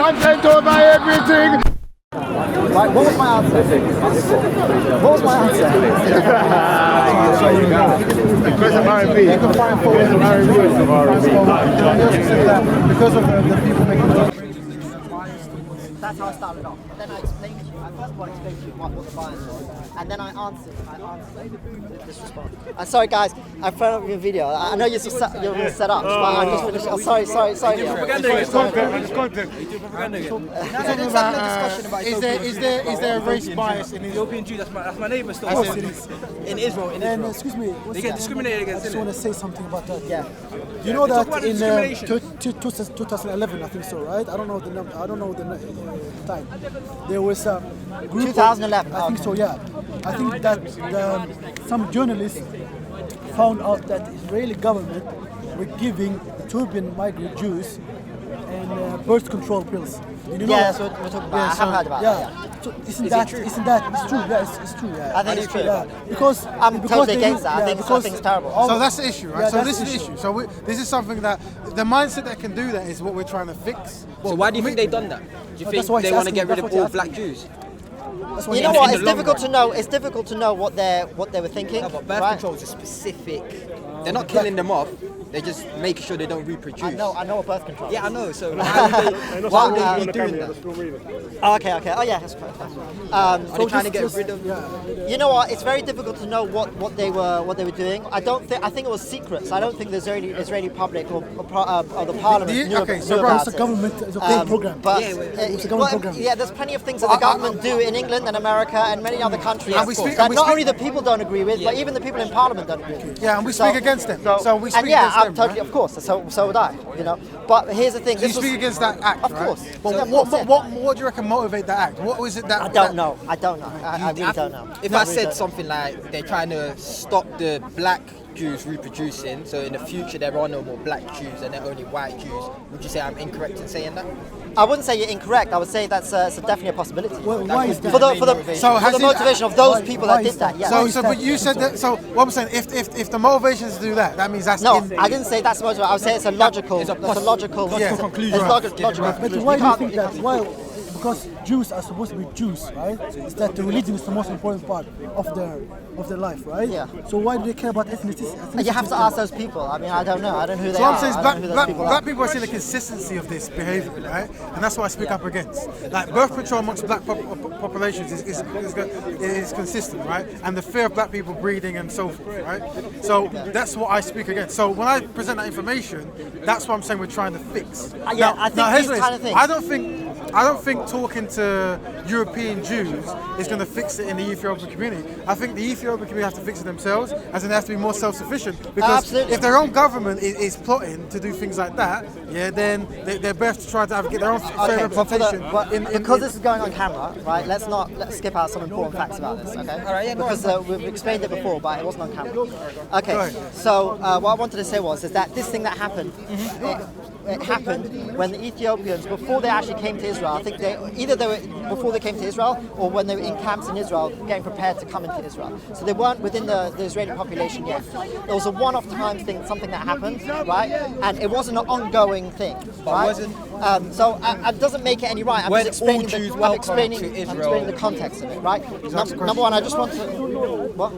Content over everything. Right, what was my answer? What was my answer? Because of R&B. You can find forward of R&B. Because of the people making the That's how I started off. Then I explained to you, I first of all explained to you what the bias was. And then I answered this response. I'm sorry guys, I found out your video. I know you're all set up, but I'm just finishing. Oh, sorry. It's content. Is there a race bias in Ethiopian Jew, that's my neighbour still. In Israel. And excuse me, They get discriminated against. I just want to say something about that. Yeah. You know that about in discrimination. 2011, I think so, right? I don't know the number. I don't know the time. There was a group. 2011. I think so. Yeah. I think that some journalists found out that the Israeli government were giving Ethiopian migrant Jews and birth control pills. You know Yeah, that's what we're talking about. I have heard about that. Yeah. So isn't that true? It's true. Yeah, it's true. Yeah. I think it's true. Yeah. Because I'm totally they- against that. I think it's terrible. So that's the issue, right? Yeah, so that's this the is the issue. issue. So this is something that the mindset that can do that is what we're trying to fix. So why do you think they've done that? Do you That's think why they he's want to asking- get rid that's of what all he's black asking. Jews? That's what You know in what? the It's long difficult run. to know. It's difficult to know what they were thinking. No, but birth right? control is a specific. They're not killing them off. They're just making sure they don't reproduce. I know what birth control. Yeah, I know. So why would they be doing that? Oh, okay. Oh, yeah, that's fine. Are they trying to get rid of? You know what? It's very difficult to know what they were doing. I think it was secrets. I don't think the Israeli public or the parliament knew, okay, so knew bro, about it's a it. government, it's a government program. But It's a government program. yeah, there's plenty of things that the government do in England and America and many other countries And we speak- that and we not speak- only the people don't agree with, but even the people in parliament don't agree with. Yeah, and we speak against them. So we speak and yeah, against I'm them, totally, right? of course. So would I. You know. But here's the thing. You This was, speak against that act, Of right? course. But Yeah, of what course, yeah. do you reckon motivate that act? What was it that? I don't know. I really don't know. If I said something like they're trying to stop the black Jews reproducing, so in the future there are no more black Jews and there are only white Jews, would you say I'm incorrect in saying that? I wouldn't say you're incorrect. I would say that's definitely a possibility. Well, why is that? For the So has he- motivation of those why- people why that is did that. that? Yeah. So but you said that. So what I'm saying, if the motivation is to do that, that means that's No, in, I didn't say that's motivation. I would say it's a logical. It's a logical conclusion. It's logical But conclusion. why You do you can't- think that? Why? Because Jews are supposed to be Jews, right? It's that the religion is the most important part of their life, right? Yeah. So why do they care about ethnicity? You have to ask those people. I mean, I don't know. I don't know who they So are. I'm saying I black, don't know who those black, people black are. people are seeing the consistency of this behaviour, right? And that's what I speak up against. Like birth control amongst black populations is consistent, right? And the fear of black people breeding and so forth, right? So that's what I speak against. So when I present that information, that's what I'm saying we're trying to fix. Yeah, I think here's these what it kind is. of things. I don't think talking to European Jews is going to fix it in the Ethiopian community. I think the Ethiopian community have to fix it themselves, as in they have to be more self-sufficient. Because Absolutely. if their own government is plotting to do things like that, yeah, then they're best to try to get their own fair representation. Because this is going on camera, right? Let's skip out some important facts about this, okay? All right, yeah, go because we've explained it before, but it wasn't on camera. Go Okay. ahead. So what I wanted to say is that this thing that happened. It happened when the Ethiopians, before they actually came to Israel, I think they were before they came to Israel or when they were in camps in Israel getting prepared to come into Israel. So they weren't within the Israeli population yet. There was a one-off time thing, something that happened, right? And it wasn't an ongoing thing, right? wasn't- So it doesn't make it any right. I'm When just explaining, all Jews I'm welcome explaining, to I'm Israel- explaining the context of it, right? Number one, I just want to... What?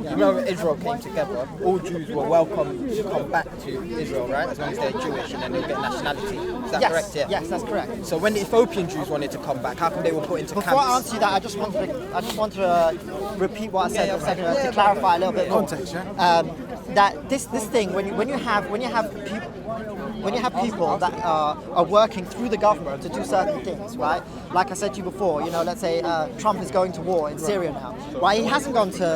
You know, when Israel came together, all Jews were welcome to come back to Israel, right? As long as they're Jewish and then they'll get nationality. Is that correct? Yeah. Yes, that's correct. So when the Ethiopian Jews wanted to come back, how come they were put into Before I camps? answer you that, I just want to repeat what I said a second ago to clarify a little bit more. Context, yeah? That this thing when you have people that are working through the government to do certain things, right? Like I said to you before, you know, let's say Trump is going to war in Syria now. Right? He hasn't gone to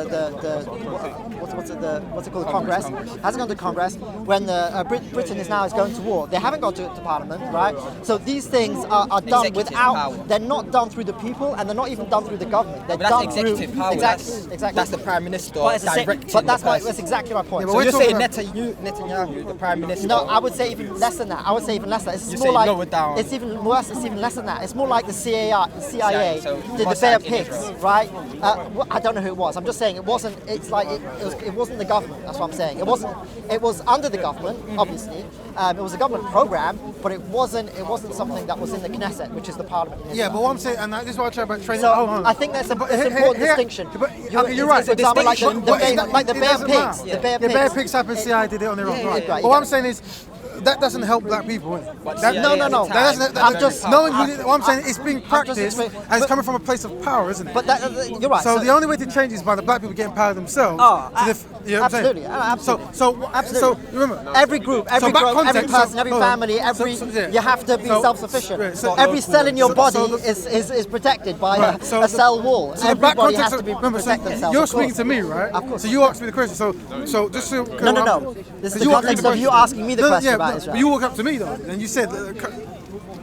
what's it called, the Congress? Hasn't gone to Congress when Britain is going to war. They haven't gone to Parliament, right? So these things are done Executive without. power. They're not done through the people, and they're not even done through the government. They're But that's done executive through power. exactly. That's the Prime Minister But, directing but the person. that's exactly my point. Yeah, So we're you're talking saying about- Netanyahu, the Prime Minister? No, I would say even less than that. I would say even less than that. It's You more say like lower down. it's even worse. It's even less than that. It's more like the CIA So did the Mossad Bay of in Pigs, Israel. right? I don't know who it was. I'm just saying it wasn't. It's like it wasn't the government. That's what I'm saying. It wasn't. It was under the government, obviously. It was a government program, but it wasn't. It wasn't something that was in the Knesset, which is the parliament. in Yeah, Israel. but what I'm saying, and this is what I try about training. So hold on. I think that's an But here- important here- distinction. but- okay, you're right. For example, like the But Bay it of Pigs. doesn't matter. The Bay of Yeah, Bay of Pigs. Pigs happened. CIA did it on their own. yeah, Right. right, But you what get I'm saying is, that doesn't help black people. Innit? That, No, no, no. That doesn't. I'm just- knowing what I'm saying, it's being practiced, explaining- and it's but- coming from a place of power, isn't it? But you're right. So the only way to change is by the black people getting power themselves. Oh, you know what I'm saying? absolutely, absolutely. So Absolutely. remember, Every group, every back every context, person, every hold on. family, every yeah. you have to be So- self-sufficient. right, so- Every cell in your so- body so the- is protected by Right, so a cell wall. So the back Everybody context has to be remember, so protect themselves. you're of course. speaking to me, right? Of course. So you asked me the question. So just so No. This is the you asked me context of you question. asking me the No, question yeah, about but Israel. you walked up to me though, and you said,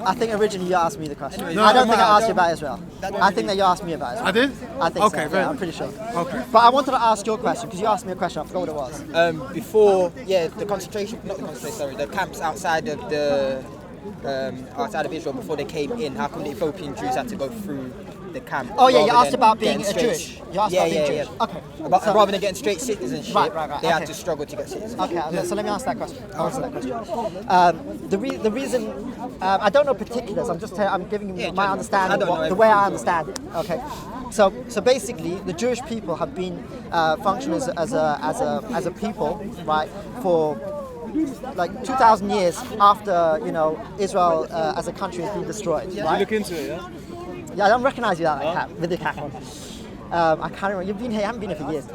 I think originally you asked me the question. No, I don't no, think I no. asked you about Israel. I think that you asked me about Israel. I did? I think Okay, so. fair Yeah, I'm enough. pretty sure. Okay. But I wanted to ask your question because you asked me a question. I forgot what it was. Before, the concentration, not the concentration, sorry, the camps outside of Israel before they came in. How come the Ethiopian Jews had to go through the camp? Oh yeah, you rather asked than about being getting a straight- Jewish. You asked about being Jewish. Okay. So- Rather than getting straight citizenship, Right, they had okay. to struggle to get citizenship. Okay, so let me ask that question. The reason I don't know particulars. I'm giving you my understanding, the way I understand it. Okay, so basically, the Jewish people have been functioning as a people, right, for like 2,000 years after Israel as a country has been destroyed. Right? Look into it, yeah? Yeah, I don't recognise you that cap with the cap on. I can't remember. You've been here. You haven't been here for years.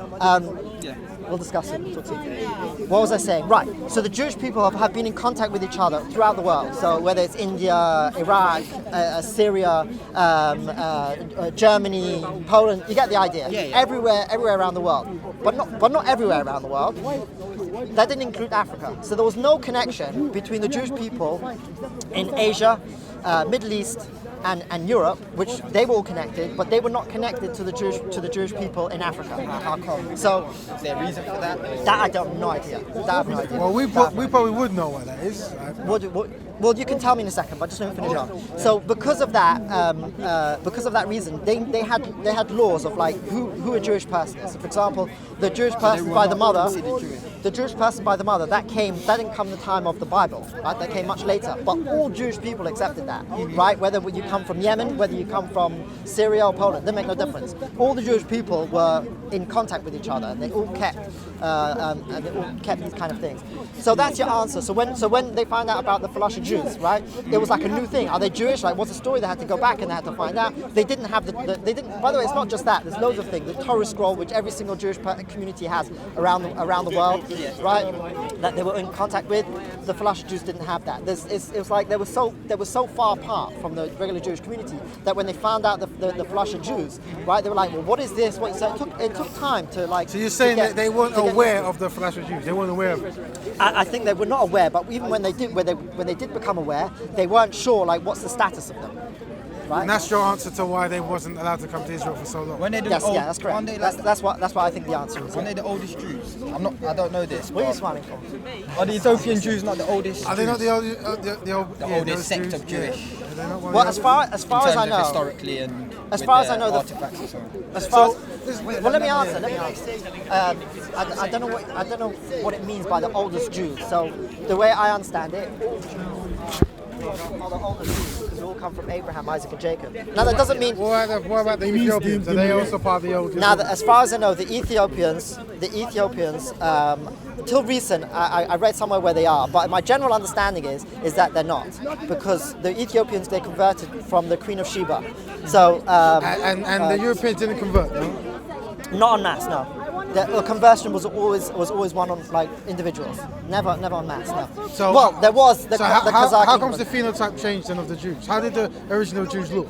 We'll discuss it. We'll talk to you. What was I saying? Right. So the Jewish people have been in contact with each other throughout the world. So whether it's India, Iraq, Syria, Germany, Poland, you get the idea. Everywhere around the world, but not everywhere around the world. That didn't include Africa. So there was no connection between the Jewish people in Asia, Middle East, and Europe, which they were all connected, but they were not connected to the Jewish people in Africa. How come? So Is there a reason for that? that I don't have no idea. That I have no idea. well, we probably would know what that is. Right? Well, you can tell me in a second, but just let me finish off. So because of that reason, they had laws of like who a Jewish person is. So for example, the Jewish person by the mother, that didn't come in the time of the Bible, right? That came much later. But all Jewish people accepted that, right? Whether you come from Yemen, whether you come from Syria or Poland, they make no difference. All the Jewish people were in contact with each other, and they all kept these kind of things. So that's your answer. So when they find out about the Falasha Jews, right? It was like a new thing. Are they Jewish? Like, what's the story? They had to go back and they had to find out. They didn't have they didn't. By the way, it's not just that. There's loads of things. The Torah scroll, which every single Jewish community has around the world, right? That they were in contact with. The Falasha Jews didn't have that. It was like they were so far apart from the regular Jewish community that when they found out the Falasha Jews, right? They were like, well, what is this? So it took time to like. So you're saying that they weren't aware of the Falasha Jews? They weren't aware of it? I think they were not aware, but even when they did become aware, they weren't sure like what's the status of them. Right? And that's your answer to why they wasn't allowed to come to Israel for so long. When they Yes, yeah, that's correct. That's what I think the answer is. When they're the oldest Jews, I don't know this. Where are you but smiling from? Are the Ethiopian Jews not the oldest? Are they not Jews? the oldest sect Jews? of Jewish? Yeah. Are they not one Well, of as the far In as terms I of know, historically and as with far as their I know, artifacts and so on. as far well, let me answer. I don't know what it means by the oldest Jews. So the way I understand it, all the oldest Jews, because we all come from Abraham, Isaac, and Jacob. Now that doesn't mean. What about the Ethiopians? Are they also part of the old? Now, as far as I know, the Ethiopians, till recent, I read somewhere where they are, but my general understanding is that they're not, because the Ethiopians, they converted from the Queen of Sheba. So and the Europeans didn't convert, no? not en masse, no. The conversion was always one on like individuals, never en masse, no. So, well, there was the Khazar how comes the kingdom, phenotype changed then of the Jews? How did the original Jews look?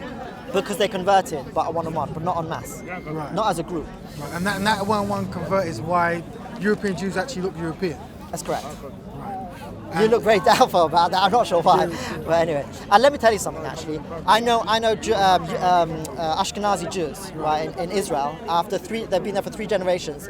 because they converted, but one-on-one, but not en masse, Right. not as a group. Right. And that one convert is why European Jews actually look European. That's correct. You look very doubtful about that. I'm not sure why, but anyway. And let me tell you something. Actually, I know Ashkenazi Jews, right, in Israel. They've been there for 3 generations.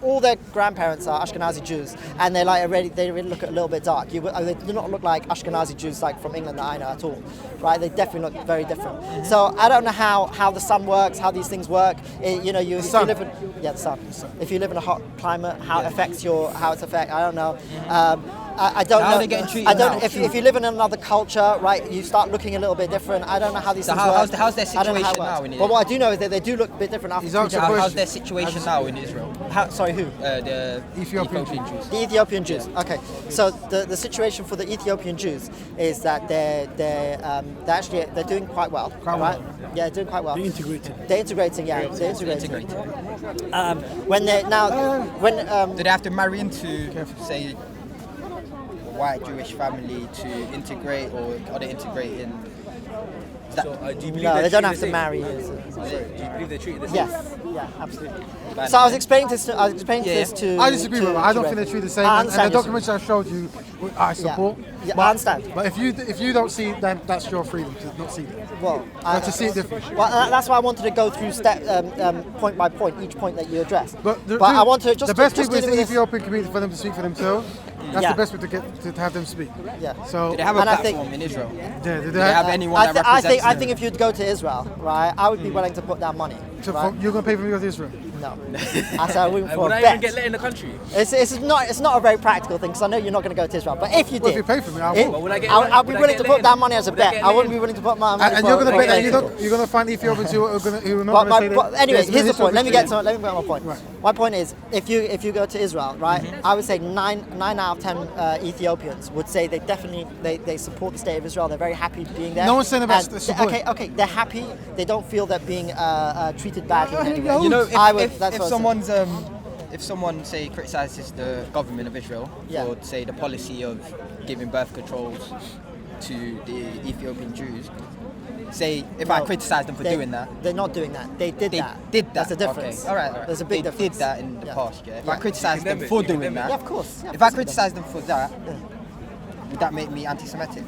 All their grandparents are Ashkenazi Jews, and they really look a little bit dark. They do not look like Ashkenazi Jews like from England that I know at all, right? They definitely look very different. So I don't know how the sun works, how these things work. If you live in the sun. If you live in a hot climate, how it affects I don't know. I don't know. Are they getting treated I don't. now? If you live in another culture, right, you start looking a little bit different. I don't know how these things work. How's their I don't know how it situation now works. in But what I do know is that they do look a bit different after. How's their situation now in Israel? Sorry, who? The Ethiopian Jews. The Ethiopian Jews. Okay, so the situation for the Ethiopian Jews is that they're doing quite well, right? Yeah, doing quite well. They're integrated. They're integrating, yeah. They're integrating. Do they have to marry into, say, a white Jewish family to integrate, or are they integrating? Do you believe No, they're they don't treated have the to same? marry. Do you believe they're treated the same? Yes, yeah, absolutely. So I was explaining this to. I disagree with it. I don't think they're treated the same. I And the understand. documents I showed you, I support. Yeah, I understand. But if you don't see that, that's your freedom to not see that. Well, To see it different. Well, that's why I wanted to go through point by point, each point that you addressed. But I want to just the best just people is dealing the with this- Ethiopian community for them to speak for themselves. That's Yeah. the best way to have them speak. Yeah. So Do they have a And I think- platform in Israel? yeah, Do they have anyone that I represents them? think if you'd go to Israel, right, I would be willing to put down money. Right? you're gonna pay for me to go to Israel. No, I said I wouldn't for Would a I even bet. get let in the country? It's not a very practical thing because I know you're not going to go to Israel. But if you Well, did, if you pay for me, I it- will. But would I get- I'll be would I willing get to let put down in? money as a Would I bet. get I let wouldn't in? be willing to put my money. And you're gonna for bet that a you're gonna find Ethiopians who are not gonna say that. But anyways, yes, here's the it's point. Let me get okay. to my point. Right. My point is, if you go to Israel, right, I would say nine out of 10 Ethiopians would say they support the state of Israel. They're very happy being there. No one's saying about And support. Okay, they're happy. They don't feel they're being treated badly in any way. You know, If if someone say criticizes the government of Israel Yeah. for say the policy of giving birth controls to the Ethiopian Jews, say if I criticize them for doing that, They're not doing that. They did they that. did that. That's the difference. Okay. All right. There's a big they difference. did that in the Yeah. past. Yeah. If Yeah. I criticize them condemn it, for you doing condemn that, Yeah, of course. Yeah, if of I course criticize them for that, would that make me anti-Semitic?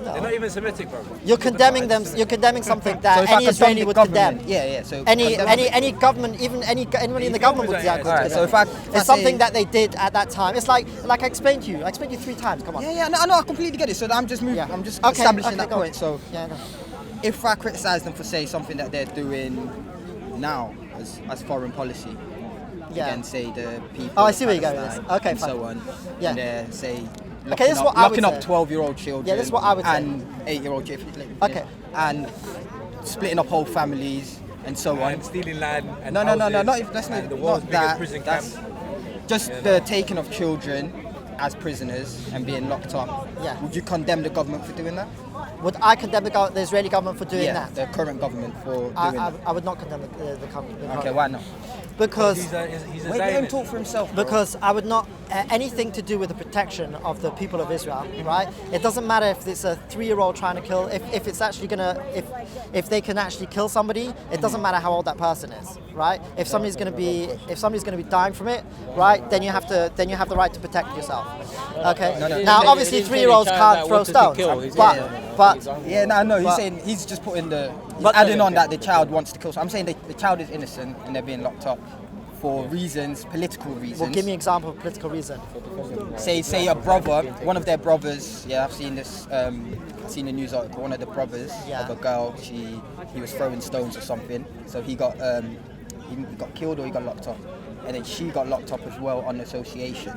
They're not even Semitic, bro. You're condemning them. You're condemning something that So if I any condemn Israeli the would government- condemn. Yeah. So Any government, even anybody in the government would condemn. Alright, so if I it's say- something that they did at that time. It's like I explained to you. I explained to you 3 times. Come on. Yeah. No, I completely get it. So I'm just moving. Yeah. I'm just Okay, establishing okay, that go on. point. So Yeah. No. if I criticize them for say something that they're doing now as foreign policy, Yeah. against say the people Oh, I of see where you're going with Palestine this. Okay, and fine. so on, Yeah. and they're say Okay, this is what I would locking up say. 12-year-old children, Yeah, this is what I would say. and 8-year-old children, Okay. and splitting up whole families and so on. And stealing land and No, houses, that's and the not world's biggest that. prison That's camp. just the taking of children as prisoners and being locked up. Yeah. Would you condemn the government for doing that? Would I condemn the Israeli government for doing yeah, that? the current government for doing that. I would not condemn the government. Okay, why not? Because He's a Wait, let him Zionist. talk for himself. Bro. because I would not anything to do with the protection of the people of Israel, right? It doesn't matter if it's a 3-year-old trying to kill. If it's actually gonna if they can actually kill somebody, it doesn't matter how old that person is, right? If somebody's gonna be dying from it, right? Then you have the right to protect yourself. Okay. No. Now, obviously, 3-year-olds can't throw stones, but Yeah, no, he's but- saying he's just putting he's But- adding on that the child wants to kill. So I'm saying the child is innocent and they're being locked up for reasons, political reasons. well, give me an example of political reason. Say a brother, one of their brothers. Yeah, I've seen this. I've seen a news article. One of the brothers Yeah. of a girl. He was throwing stones or something. So he got killed or he got locked up, and then she got locked up as well on association.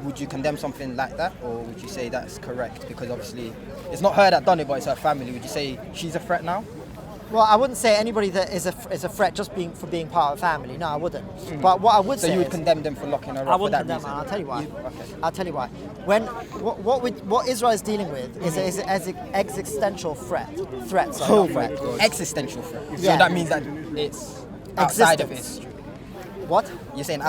Would you condemn something like that, or would you say that's correct? Because obviously, it's not her that done it, but it's her family. Would you say she's a threat now? Well, I wouldn't say anybody that is a threat just for being part of a family. No, I wouldn't. But what I would So say you would is, condemn them for locking her I up for wouldn't that condemn reason? her. I'll tell you why. Okay. I'll tell you why. What Israel is dealing with is an existential threat. Oh my God. Existential threat. Yeah. So that means that it's outside of Existence. history. What? You're saying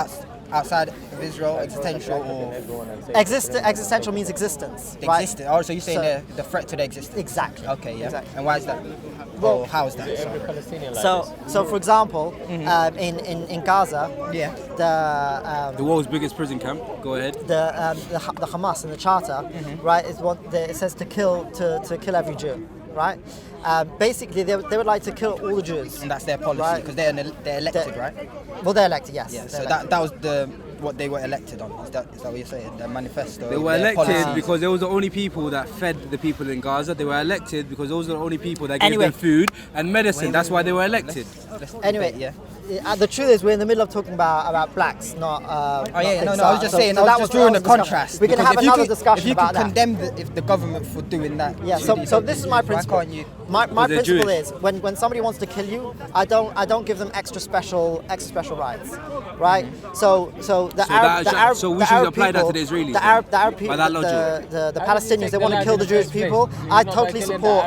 outside of Israel, existential or Existential means existence, right? existent? Oh, so you're saying So- the threat to their existence? Exactly. Okay, yeah. Exactly. And why is that? Well, Well, how is that? Sorry. So for example, in Gaza, Yeah. The world's biggest prison camp. Go ahead. the Hamas in the charter, right, is it says to kill every Jew, right? Basically, they would like to kill all the Jews. And that's their policy Right. because they're elected, right? Well, they're elected, yes. Yeah. they're So elected. that was what they were elected on. Is that what you're saying? Their manifesto. They were their elected policies. because they were the only people that fed the people in Gaza. They were elected because those are the only people that gave Anyway. them food and medicine. That's why they were elected. Let's Anyway, debate, the truth is we're in the middle of talking about blacks, not. Oh not yeah, things. I was just saying. So I that was just that drawing a discussion. contrast. We can because have if you another could- discussion If you about could that. condemn the government for doing that. Yeah, to so these this is my Israelis, principle. Why can't you? My Because they're principle Jewish. is when somebody wants to kill you, I don't give them extra special rights, right? So the Arab so we the should Arab apply that to people, the Israelis the then, Arab by people, that logic. the Palestinians, they want to kill the Jewish people. I totally support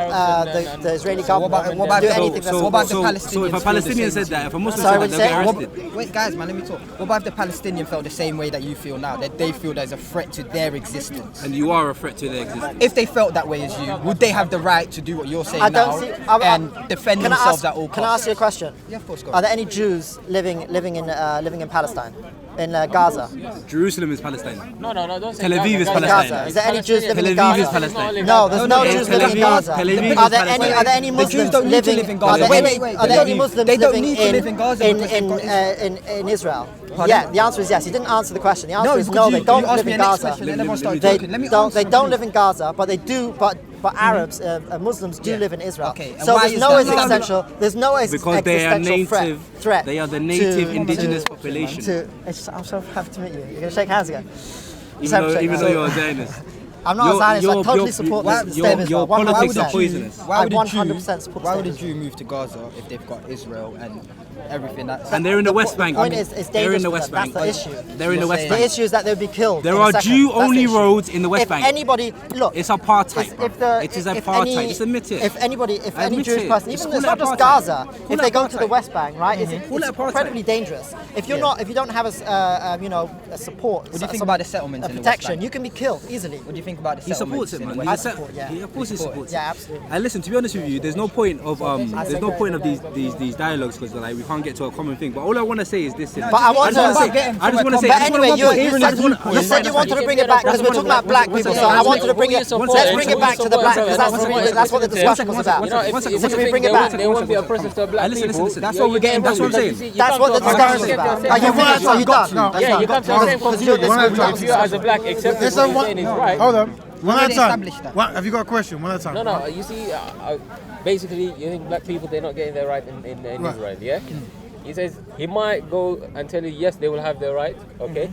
the Israeli government. what about do the- anything that's what about the So if Palestinians a feel the Palestinian same said that, if a Muslim Sorry, said what that, you they'll say? get arrested. Wait, guys, man, let me talk. What about if the Palestinian felt the same way that you feel now? That they feel there's a threat to their existence. And you are a threat to their existence. If they felt that way as you, would they have the right to do what you're saying I now don't see. and defend can I themselves ask, at all costs? Can I ask you a question? Yeah, of course, go Are on. there any Jews living in Palestine, in Gaza? Jerusalem is Palestine. No, don't say Tel Aviv is In Palestine. Gaza, is there any Jews living in Tel Aviv Gaza? is Palestine. No, there's no no, Jews Tel living in Aviv- Gaza. Tel Aviv is Are there any Palestine. are there any The Muslims Jews don't need to live in Gaza. Are there Wait, any, wait, are they there any don't- Muslims they don't living need to live in Gaza because they've got in Israel? Pardon? Yeah, the answer is yes. You didn't answer the question. The answer No, is because no. you- They don't you asked live me in a next Gaza. question and everyone started They talking. Let me don't. answer, They don't please. live in Gaza, but they do. But Arabs, Muslims do live in Israel. Okay, and So why there's is no that? existential. There's no Because they are existential native. threat. They are the native to- indigenous to- population. I'm so happy to meet you. You're gonna shake hands again. Even though you're a Zionist. I'm not a Zionist. I totally support the state of your Israel. politics are 100%. poisonous. I 100% support Why the would a state of Jew move to Gaza if they've got Israel and everything that's... And they're in the West Bank. The point is, it's They're in dangerous the for West them. Bank. That's the issue. They're in the West The Bank. issue is that they'll be killed. There in a are second. Jew-only That's the issue. roads in the West if Bank. Anybody, look, It's apartheid, if bro. the, It is if apartheid. Any, Just admit it. If any Admit Jewish it. person, Just even call it's it not just apartheid. Gaza, Call if it they go to the apartheid. West Bank, right, it's Call it apartheid. incredibly dangerous. If you're not, if you don't have a support, What do you think about the settlements in the West protection, Bank? you can be killed easily. What do you think about the He supports settlements it, in the man. West I Bank? support, yeah. Of course he supports it. Yeah, absolutely. And listen, to be honest with you, there's no point of these dialogues because like we can't get to a common thing. But all I want to say is this. But I want to. But anyway, you said you wanted to bring it back because we're talking about black people. So I wanted to bring it. Let's bring it back to the black because that's what the discussion was about. You know, if So you can we think bring it back? there won't be oppressive to black Listen, people. listen. That's what we're getting. That's what I'm saying. That's what the discussion is about. Are you finished? Are you done? Yeah, you come to the same conclusion. If you as a black accept There's what a you're saying is right. Hold on. One at a time. established that. Have you got a question? One at a time. No, you see, basically, you think black people, they're not getting their right in Right. Israel, yeah? He says he might go and tell you, yes, they will have their right, okay?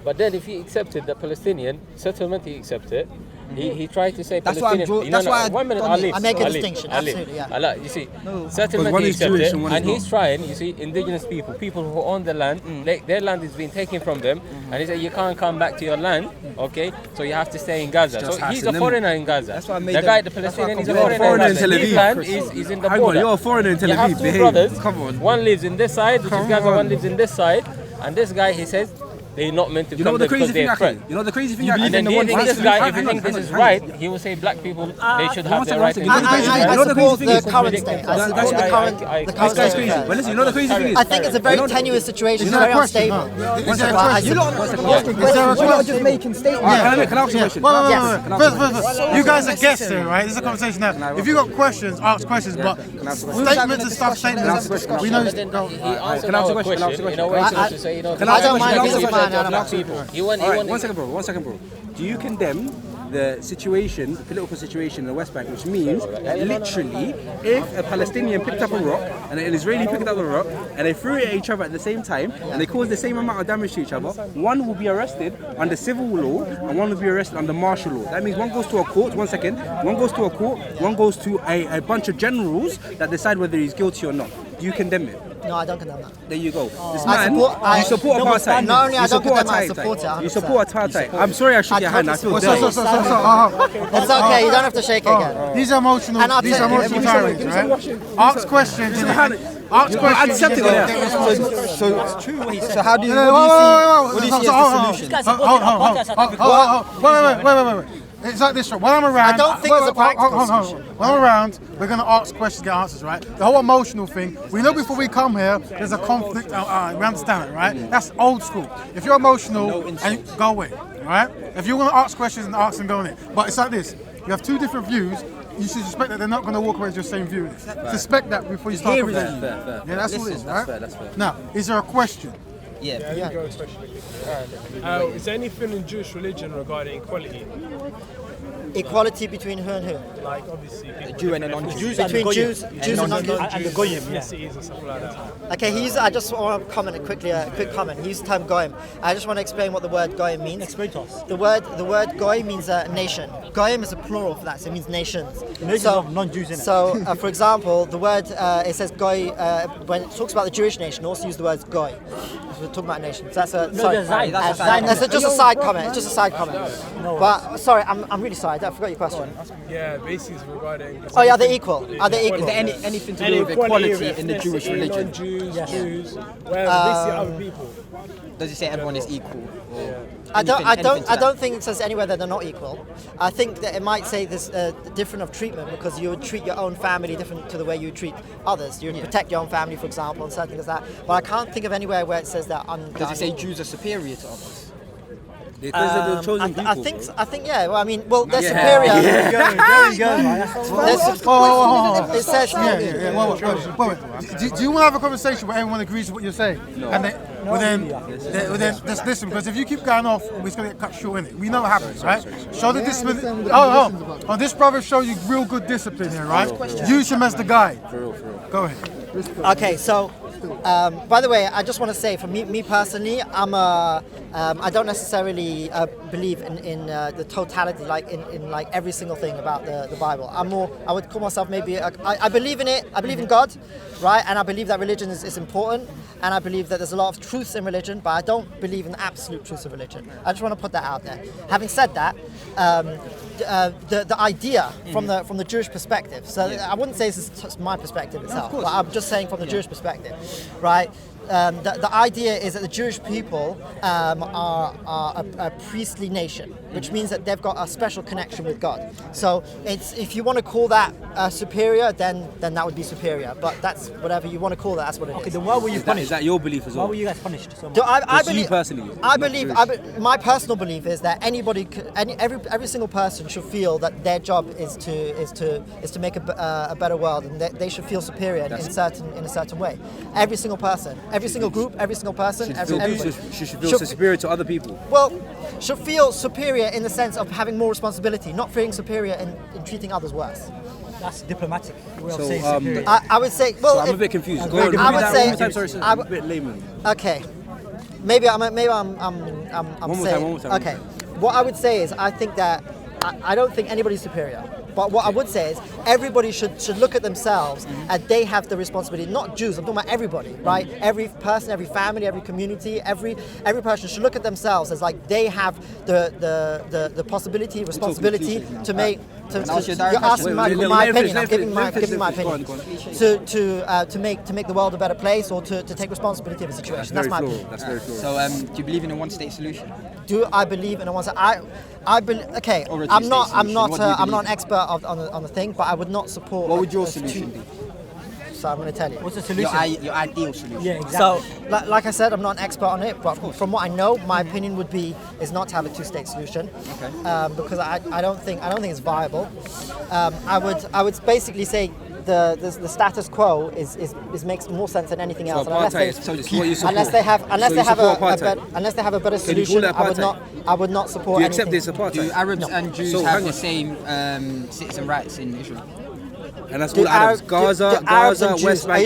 But then if he accepted the Palestinian settlement, he accepted. He tried to say That's why I'm Palestinian. that's why 1 minute, Tommy, I'll leave. I make a I'll leave, distinction, I'll leave. absolutely, yeah. I like, you see, Because settlement one he is Jewish accepted, and one is and he's not. trying, you see, indigenous people who own the land, their land is being taken from them, and he said you can't come back to your land, okay? So you have to stay in Gaza. Just So he's a hassling them. foreigner in Gaza. That's why I made the them- guy, the that's why I Palestinian, is a compared foreigner foreigner in in Tel Gaza. His Aviv. land is in the Hang on, border. you're a foreigner in Tel You have Aviv. two Behave. brothers. Come on. One lives in this side, which is Come Gaza. on. One lives in this side, and this guy, he says, they're not meant to You know come what the there because crazy thing they're actually? threat. You know the crazy thing And actually? then he thinks this guy, if he thinks this is right, Hang on. he will say black people, they should have One their second, right one to second. live in I You know Israel. the support crazy thing the is- current state. I support the current This guy's state. crazy. But listen, you know the crazy thing is? I think it's a very tenuous situation. Is It's there a very question? unstable. Is there a But I question? support- Is there a We're not question? just making statements. Alright, can I ask you a question? Wait. Yes. First. You guys are guests here, right? This is a conversation now. If you got questions, ask questions. But statements and stuff, statements. We know. But then Go. he answered Can I ask our a question? question in a way to say, you know, Can I ask a don't mind question? if he's a fan, I don't black know. people. He went, Alright, one second, bro. Do you condemn the situation, the political situation in the West Bank, which means that literally, if a Palestinian picked up a rock and an Israeli picked up a rock and they threw it at each other at the same time and they caused the same amount of damage to each other, one will be arrested under civil law and one will be arrested under martial law. That means one goes to a court, one goes to a court, one goes to a bunch of generals that decide whether he's guilty or not. Do you condemn it? No, I don't condemn that. There you go. This I man, support- you support apartheid. Not only I You don't support condemn it, I apartheid. support it 100%. You support apartheid. I'm sorry I shook your hand. I feel totally dirty. It's okay, you don't have to shake it again. These are emotional. And I'll These tell are you, emotional tirades, right? Ask questions. Ask questions. accept it, yeah. So how do you, what do you see as the solution? Wait. It's like this, right? When I'm around, I don't think it's a practical solution. When I'm around, we're going to ask questions, get answers, right? The whole emotional thing, we know before we come here, there's a conflict, we understand it, right? That's old school. If you're emotional, and go away, right? If you want to ask questions and ask and go on it. But it's like this, you have two different views, you should suspect that they're not going to walk away with your same view. Suspect that before you start conversation. Fair. Yeah, that's all it is, right? That's fair. Now, is there a question? Yeah. Is there anything in Jewish religion regarding equality? Equality between who and who? Like obviously Jew and a non-Jew. Between Jews and non-Jews. and the goyim, ethnicities and stuff like that. Okay, I just want to comment quickly, a quick comment. He used the term goyim. I just want to explain what the word goyim means. Explain to us. The word goy means nation. Goyim is a plural for that, so it means nations. Nations of non-Jews, innit? So, for example, the word it says goy when it talks about the Jewish nation. Also use the word goy. So we're talking about nations. That's a just a side comment. It's just a side comment. But sorry, I'm really sorry. I forgot your question. Yeah, basically it's regarding. Oh yeah, are they equal? Are they equal? Is there anything to do with equality in the Jewish religion? Non-Jews, Jews, whereas basically other people. Does it say everyone is equal? I don't think it says anywhere that they're not equal. I think that it might say this different of treatment because you would treat your own family different to the way you treat others. You would protect your own family, for example, and certain things like that. But I can't think of anywhere where it says that. Does it say Jews are superior to others? They're the chosen people. I think yeah. Well, I mean, they're superior. There you go. It says Wait. Do you want to have a conversation where everyone agrees with what you're saying? No. And then just listen, because if you keep going off, we're just going to get cut short in it. We know what happens, right? Show the discipline. On this brother show you real good discipline here, right? Use him as the guide. For real. Go ahead. Okay, so by the way, I just want to say, for me personally, I don't necessarily believe in the totality, like in like every single thing about the Bible. I would call myself maybe, I believe in it, I believe in God, right? And I believe that religion is important, and I believe that there's a lot of truths in religion, but I don't believe in the absolute truths of religion. I just want to put that out there. Having said that, the idea from the Jewish perspective, so I wouldn't say this is my perspective itself, but I'm just saying from the Jewish perspective, right? The idea is that the Jewish people are a priestly nation, which means that they've got a special connection with God. So if you want to call that superior, then that would be superior. But that's whatever you want to call that. That's what it is. Okay, then why were you punished? Is that your belief as well? Why were you guys punished so much? I believe, you personally? I believe. My personal belief is that every single person should feel that their job is to make a better world, and they should feel superior in a certain way. Every single person. Every single group, every single person, everybody. Should feel superior to other people. Well, should feel superior in the sense of having more responsibility, not feeling superior in treating others worse. That's diplomatic way of So, saying superior. I would say. Well, So I'm a bit confused. I would say. I'm a bit layman. Okay, maybe I'm One saying. more time. Okay, what I would say is I think that I don't think anybody's superior. But what I would say is everybody should look at themselves and they have the responsibility, not Jews, I'm talking about everybody, right? Every person, every family, every community, every person should look at themselves as like they have the possibility, responsibility to make. You're asking my opinion. I'm giving my opinion. To make the world a better place or to take responsibility of a situation. That's my opinion. That's very cool. So, do you believe in a one-state solution? Do I believe in a one-state? I believe. Okay, Or a I'm two-state not solution. What do you I'm not an believe? expert on the thing, but I would not support. What would your solution be? So I'm going to tell you. What's the solution? Your ideal solution. Yeah, exactly. So, like I said, I'm not an expert on it, but from what I know, my opinion is not to have a two-state solution. Okay. Because I don't think it's viable. I would basically say the status quo is makes more sense than anything else. So And unless they have a better Can you call solution, that apartheid? I would not support Do you anything. accept this Do apartheid? Arabs and Jews So, have hang the on. same citizen rights in Israel? And that's Do all Arabs. Arabs Gaza, and Jews, West Bank, are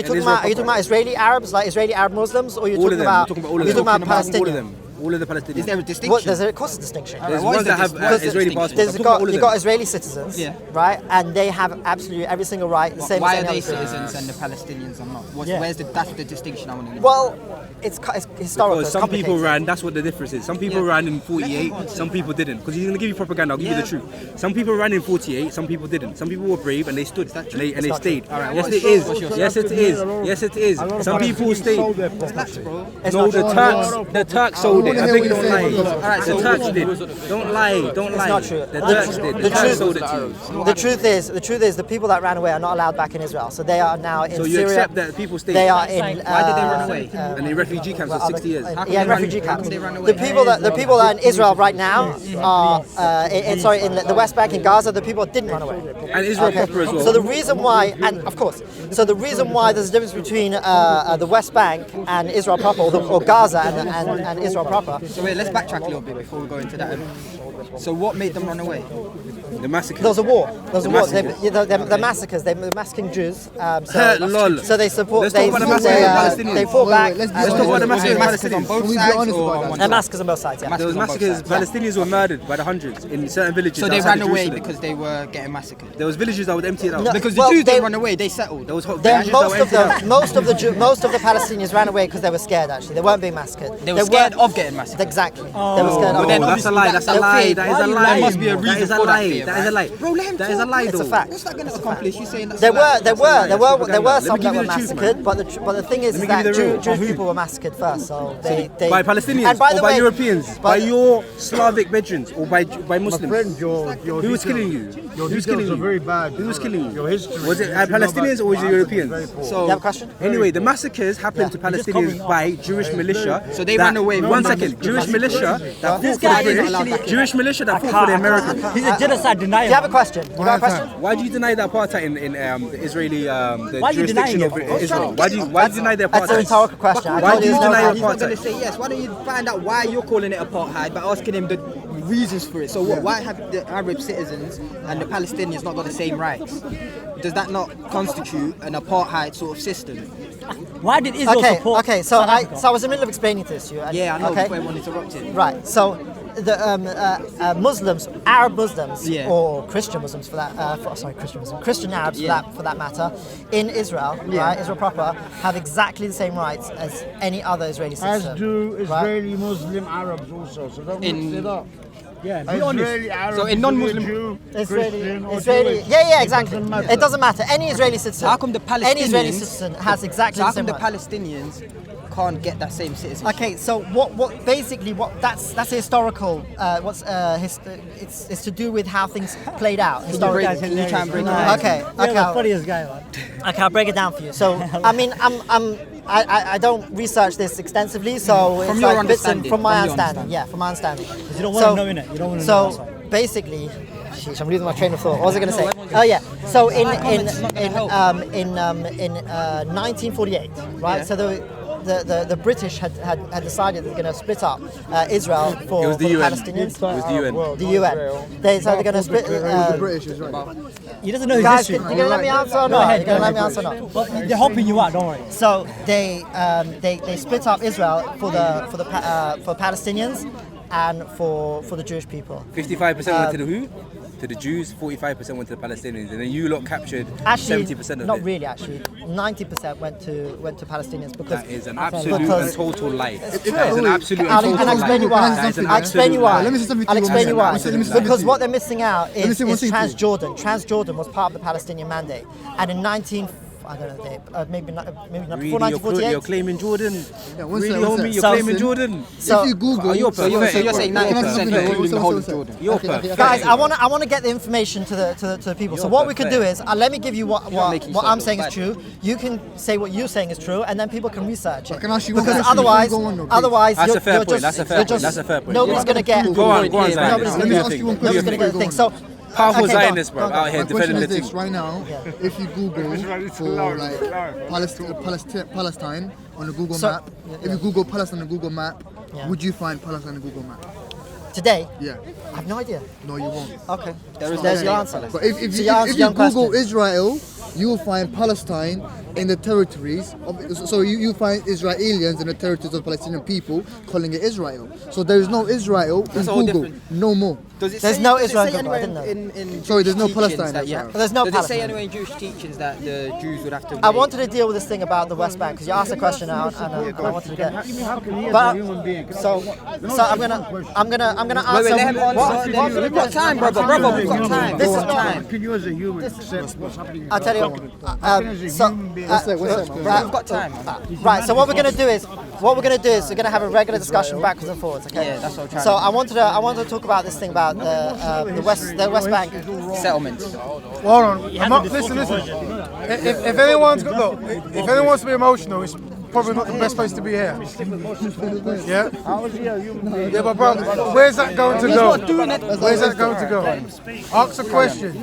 you talking about Israeli Arabs, like Israeli Arab Muslims, or you're all talking of them. about We're talking about all of you're them. talking about All of Palestinians? them. All of the Palestinians. Is there a distinction? What, there's of course a distinction. There's What ones is that the have what's the Israeli distinction? passports. I'm talking about all of You've them. got Israeli citizens, Yeah. right? And they have absolutely every single right, the same Why as are any they other citizens and the Palestinians are not? Yeah. That's the distinction I want to know. Well, it's historical. Because It's some people complicated. ran, that's what the difference is. Some people ran in 48, some people didn't. Because he's going to give you propaganda, I'll give you the truth. Some people ran in 48, some people didn't. Some people were brave and they stood and they stayed. Yes, it is. Yes, it is. Yes, it is. Some people stayed. No, the Turks sold it. I think you don't lie. The Turks did. Don't lie. Don't lie. not true. The Turks did. The Turks sold it to you. The truth is, the people that ran away are not allowed back in Israel. So they are now in So you Syria. accept that people stayed. They are in. Why did they run away? And in refugee camps for 60 years. Yeah, in refugee How camps. come they ran away? The people that are in Israel right now are in the West Bank and Gaza. The people that didn't run away. And Israel proper as well. So the reason why, and of course, so the reason why there's a difference between the West Bank and Israel proper, or Gaza and Israel proper. So wait, let's backtrack a little bit before we go into that. So what made them run away? The massacre. There was a war. There was a war. massacres. The massacres. They were massacring Jews. Lol. So they support. Let's talk about the massacres of Palestinians. They fought back. Let's talk about the massacres of Massacres on Palestinians. both Can we be sides honest or about on that? one And side? massacres on both sides. Yeah. There was massacres. Palestinians were murdered by the hundreds in certain villages. So they outside ran of away Jerusalem. because they were getting massacred. There was villages that would empty it out. No, Because well, the Jews they- didn't run away, they settled. There was villages Then that most were of emptied out. them, most of the Palestinians ran away because they were scared. Actually, they weren't being massacred. They were scared of getting massacred. Exactly. They were scared No, of. that's a lie. That's a They're lie. feared. That is a There lie. must be a That reason is a for that lie. fear, That is a lie. Bro, let him That is a talk. lie, It's a though. fact. What's that going to accomplish? You're saying that's There a lie. were Let some me that give were you the truth, massacred, man. but the thing is me that give you the real. Jewish people were massacred first. So they By Palestinians and by or the by way, Europeans, by but- your Slavic veterans or by Muslims. Friend, your Who was killing you? Your Who was details killing are you? very bad. Who was killing you? Your history. Was it you should know Palestinians about or was it it. Europeans? You have a question? Anyway, the massacres happened to Palestinians by Jewish militia. So they that- ran away. One second. Jewish militia that fought for guy the is not British. allowed back in. Jewish militia that fought for the Americans. He's a genocide Do denier. you have a question? You got a question? Why do you deny the apartheid in the Israeli the Why are you jurisdiction denying of it? Israel? Why do you deny the That's a apartheid? rhetorical question. I Why told do you there's no deny answer. He's not going apartheid? to say yes. Why don't you find out why you're calling it apartheid by asking him the reasons for it? So why have the Arab citizens and the Palestinians not got the same rights? Does that not constitute an apartheid sort of system? Why did Israel support? Okay. So I was in the middle of explaining this to you. and- Yeah, I know. Okay. Before everyone interrupted. Right. So the Muslims, Arab Muslims, Yeah. or Christian Muslims for that, Christian Arabs Yeah. for that matter, in Israel, right, Israel proper, have exactly the same rights as any other Israeli As citizen. do right? Israeli Muslim Arabs also. So don't mix it up. Yeah, be honest. Israeli Arabs, So in non-Muslim- Jew, Israeli, Christian, or Israeli, Jewish. yeah, exactly. It doesn't matter. It doesn't matter. Any Israeli citizen. How come the Any Israeli Palestinians- citizen has exactly So how the same come the rights. Palestinians can't get that same citizenship? Okay, so what basically that's a historical. It's to do with how things played out historically. Can you try and break it down? Okay, You're the I'll- funniest guy, man. Okay, I'll break it down for you. So, I mean, I don't research this extensively, so it's your like bits and understanding, from my from your understanding. Yeah, from my understanding. You don't want to know, innit? You don't want to know. That's So why. basically, sheesh, I'm losing my train of thought. What was I going to say? Oh yeah. So in 1948, right? Yeah. So the British had decided they're going to split up Israel for It was the for UN. Palestinians. It was the UN. The UN. They decided they're going to split. The British is right. He doesn't know his Guys, history. you going to let me answer or Go not? ahead, You going to go let me ahead. answer or not? But they're helping you out, don't worry. So they split up Israel for Palestinians and for the Jewish people. 55% went to the who? To the Jews, 45% went to the Palestinians, and then you lot captured Actually, 70% of not it. really. Actually, 90% went to Palestinians because That is an absolute because- and total lie. That is true. an absolute I'll and total explain you lie. why. That is an I'll explain you absolute why. lie. Let me say something to I'll you. explain you why. Let me say something Because to what you. they're missing out me is say one thing to you. Transjordan. Transjordan was part of the Palestinian Mandate, and in I don't know, maybe not before Really, you're 1948. claiming Jordan. Yeah, Really, one homie, sec. you're So- claiming Jordan. So- if you Google, you're So you're saying 90% including the whole of Jordan. You're Okay, perfect. okay. Guys, I want to get the information to the people. So You're what we could do perfect. is, let me give you what making I'm yourself saying look is true. You can say what you're saying is true, and then people can research it. Can I ask you one because question? otherwise, Go on, though, please. otherwise That's you're, a fair you're point, just, that's a fair you're point, just- that's a fair point. Nobody's gonna get. Go on, Nobody's Zion. gonna Let me get ask you one Nobody's question gonna before get you thing. go So. Powerful okay, go on, Zionists, bro, go on. out here My question defending is the this: team. right now, if you Google for like Palestine on the Google So- map, if you Google Palestine on the Google map, Yeah. would you find Palestine on the Google map? Today, Yeah. I have no idea. No, you won't. Okay, There is there's no your name answer. But if So you answer if your you Google question. Israel you will find Palestine in the territories so you find Israelis in the territories of Palestinian people calling it Israel. So there is no Israel in all Google, different. no more. There's no Israel in Google, I didn't know. In Sorry, there's no Jewish Palestine, teachings that- yeah. that's There's no Does it say Palestine. anywhere in Jewish teachings that the Jews would have to? I wait? wanted to deal with this thing about the West Bank because you asked a question and I wanted to get. So I'm gonna answer. Wait, let him answer. We've got time, brother. We've got time. This is We've got not- time. Can you as a human accept what's happening? I'll tell you. What's that, man? We've got time. Right. So what we're gonna do is we're gonna have a regular discussion backwards and forwards. Okay. Yeah, that's what I'm trying So to do. I wanted to talk about this thing about the West Bank. Settlements. Hold on. Listen. If anyone's got look, if anyone wants to be emotional, it's probably not the best place to be here. Yeah. Yeah, but bro, where's that going to go? Where's that going to go? Ask a question.